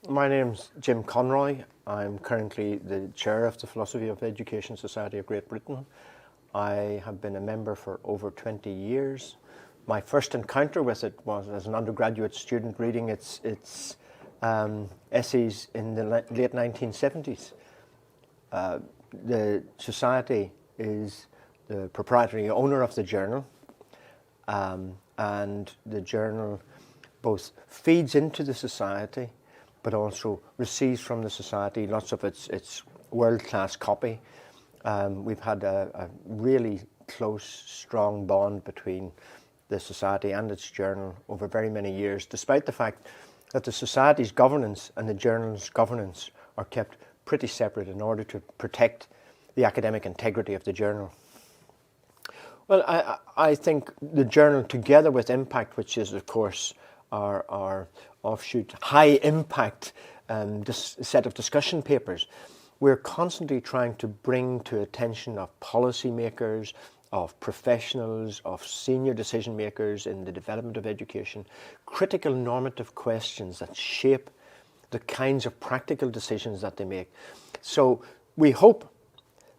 My name's Jim Conroy. I'm currently the chair of the Philosophy of Education Society of Great Britain. I have been a member for over 20 years. My first encounter with it was as an undergraduate student reading its essays in the late 1970s. The Society is the proprietary owner of the journal, and the journal both feeds into the Society but also receives from the Society lots of its world-class copy. We've had a really close, strong bond between the Society and its journal over very many years, despite the fact that the Society's governance and the journal's governance are kept pretty separate in order to protect the academic integrity of the journal. Well, I think the journal, together with Impact, which is, of course, our offshoot high impact set of discussion papers, we're constantly trying to bring to attention of policymakers, of professionals, of senior decision makers in the development of education, critical normative questions that shape the kinds of practical decisions that they make. So we hope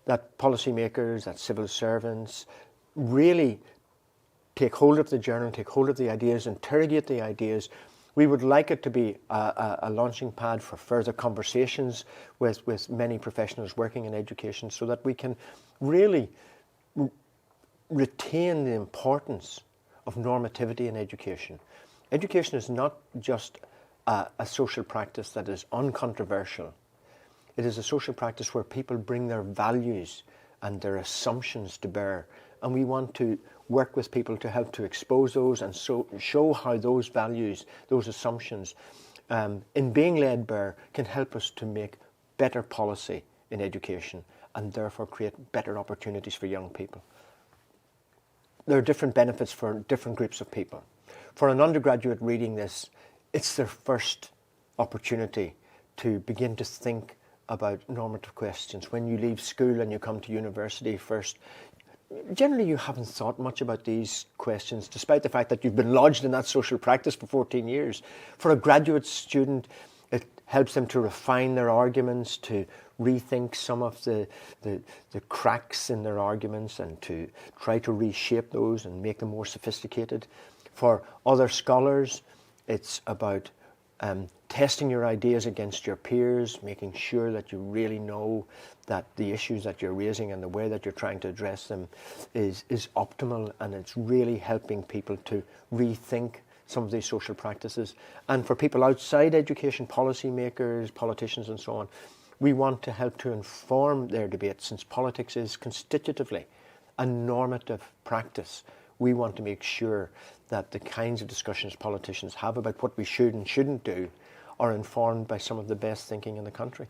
that policymakers, that civil servants really take hold of the journal, take hold of the ideas, interrogate the ideas. We would like it to be a launching pad for further conversations with many professionals working in education, so that we can really retain the importance of normativity in education. Education is not just a social practice that is uncontroversial. It is a social practice where people bring their values and their assumptions to bear, and we want to work with people to help to expose those and show how those values, those assumptions, in being laid bare, can help us to make better policy in education and therefore create better opportunities for young people. There are different benefits for different groups of people. For an undergraduate reading this, it's their first opportunity to begin to think about normative questions. When you leave school and you come to university first, generally you haven't thought much about these questions, despite the fact that you've been lodged in that social practice for 14 years. For a graduate student, it helps them to refine their arguments, to rethink some of the cracks in their arguments and to try to reshape those and make them more sophisticated. For other scholars, it's about testing your ideas against your peers, making sure that you really know that the issues that you're raising and the way that you're trying to address them is optimal, and it's really helping people to rethink some of these social practices. And for people outside education, policymakers, politicians and so on, we want to help to inform their debate, since politics is constitutively a normative practice. We want to make sure that the kinds of discussions politicians have about what we should and shouldn't do are informed by some of the best thinking in the country.